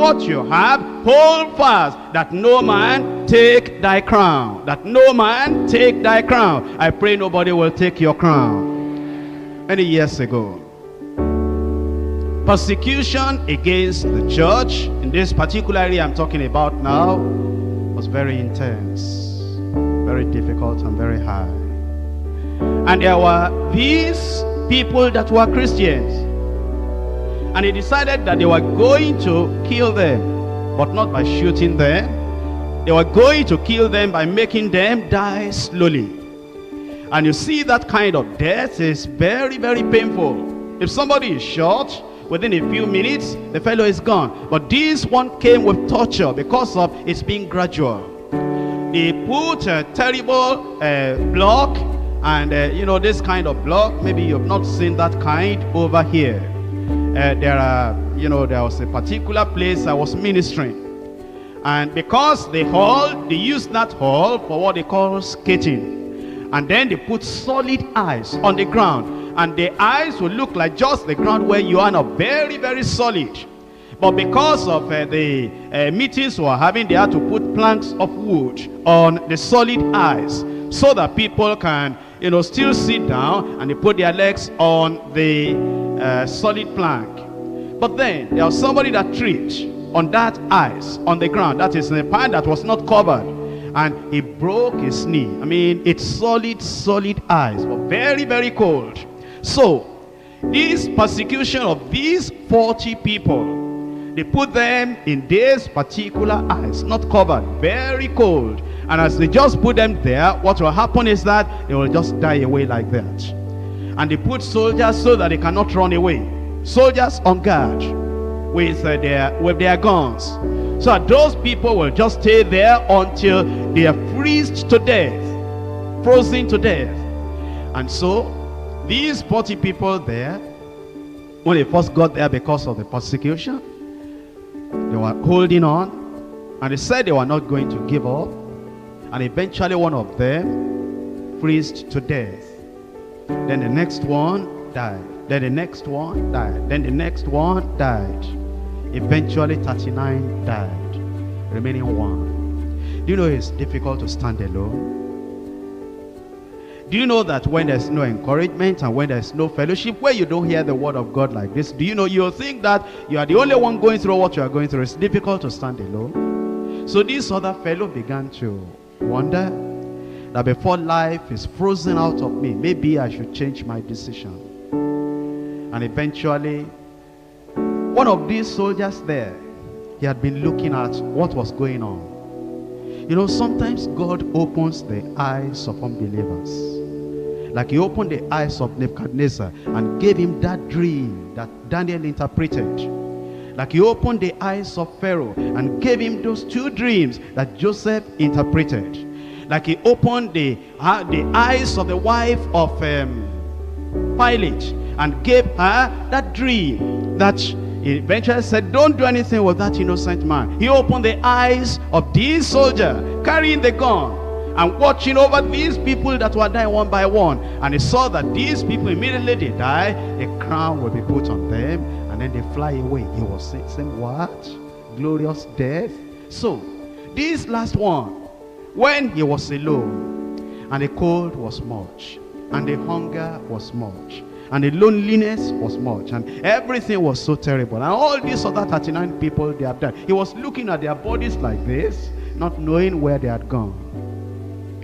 what you have, hold fast, that no man take thy crown. That no man take thy crown. I pray nobody will take your crown. Many years ago, persecution against the church, in this particular area I'm talking about now, was very intense, very difficult and very high. And there were these people that were Christians, and they decided that they were going to kill them, but not by shooting them. They were going to kill them by making them die slowly. And you see, that kind of death is very, very painful. If somebody is shot, within a few minutes, the fellow is gone. But this one came with torture because of its being gradual. They put a terrible block, and you know, this kind of block, maybe you've not seen that kind over here. There was a particular place I was ministering. And because they used that hall for what they call skating. And then they put solid ice on the ground. And the ice will look like just the ground where you are now, very, very solid. But because of the meetings we were having, they had to put planks of wood on the solid ice so that people can, still sit down, and they put their legs on the solid plank. But then there was somebody that tripped on that ice on the ground, that is in a pan that was not covered, and he broke his knee. I mean, it's solid ice, but very, very cold. So this persecution of these 40 people, they put them in this particular ice, not covered, very cold. And as they just put them there, what will happen is that they will just die away like that. And they put soldiers so that they cannot run away. Soldiers on guard with their guns. So that those people will just stay there until they are frozen to death. And so these 40 people there, when they first got there because of the persecution, they were holding on, and they said they were not going to give up. And eventually one of them freezed to death. Then the next one died. Then the next one died. Then the next one died. Eventually 39 died, remaining one. Do you know it's difficult to stand alone? Do you know that when there's no encouragement and when there's no fellowship, where you don't hear the word of God like this, do you know, you'll think that you are the only one going through what you are going through. It's difficult to stand alone. So this other fellow began to wonder that before life is frozen out of me, maybe I should change my decision. And eventually, one of these soldiers there, he had been looking at what was going on. You know, sometimes God opens the eyes of unbelievers. Like he opened the eyes of Nebuchadnezzar and gave him that dream that Daniel interpreted. Like he opened the eyes of Pharaoh and gave him those two dreams that Joseph interpreted. Like he opened the eyes of the wife of Pilate and gave her that dream that he eventually said, don't do anything with that innocent man. He opened the eyes of this soldier carrying the gun and watching over these people that were dying one by one. And he saw that these people, immediately they die, a crown will be put on them, and then they fly away. He was saying, what? Glorious death? So, this last one, when he was alone, and the cold was much, and the hunger was much, and the loneliness was much, and everything was so terrible, and all these other 39 people, they have died. He was looking at their bodies like this, not knowing where they had gone.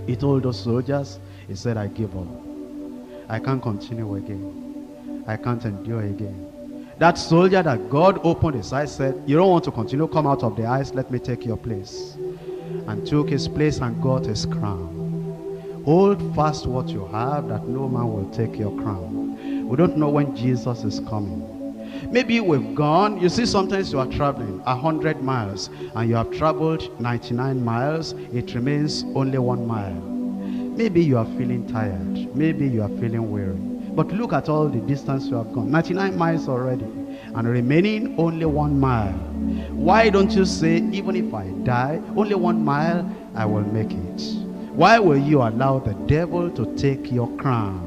He told those soldiers, he said, I give up. I can't continue again. I can't endure again. That soldier that God opened his eyes said, you don't want to continue, come out of the ice, let me take your place. And took his place and got his crown. Hold fast what you have, that no man will take your crown. We don't know when Jesus is coming. Maybe we've gone, you see, sometimes you are traveling 100 miles and you have traveled 99 miles, it remains only 1 mile. Maybe you are feeling tired, maybe you are feeling weary, but look at all the distance you have gone, 99 miles already, and remaining only 1 mile. Why don't you say, even if I die, only 1 mile, I will make it? Why will you allow the devil to take your crown?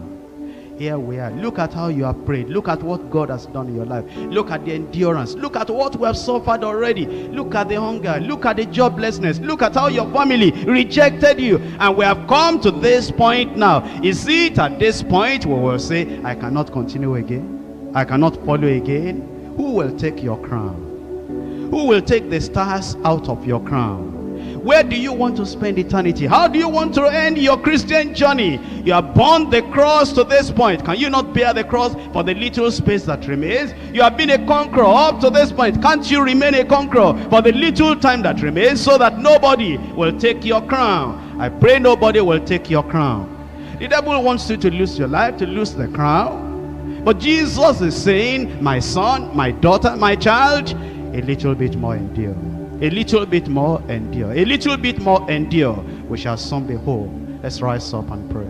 here we are. Look at how you have prayed. Look at what God has done in your life. Look at the endurance. Look at what we have suffered already. Look at the hunger. Look at the joblessness. Look at how your family rejected you. And we have come to this point now. Is it at this point we will say, I cannot continue again? I cannot follow again? Who will take your crown? Who will take the stars out of your crown? Where do you want to spend eternity? How do you want to end your Christian journey? You have borne the cross to this point. Can you not bear the cross for the little space that remains? You have been a conqueror up to this point. Can't you remain a conqueror for the little time that remains, so that nobody will take your crown? I pray nobody will take your crown. The devil wants you to lose your life, to lose the crown. But Jesus is saying, my son, my daughter, my child, a little bit more endure. A little bit more endure. A little bit more endure. We shall soon be whole. Let's rise up and pray.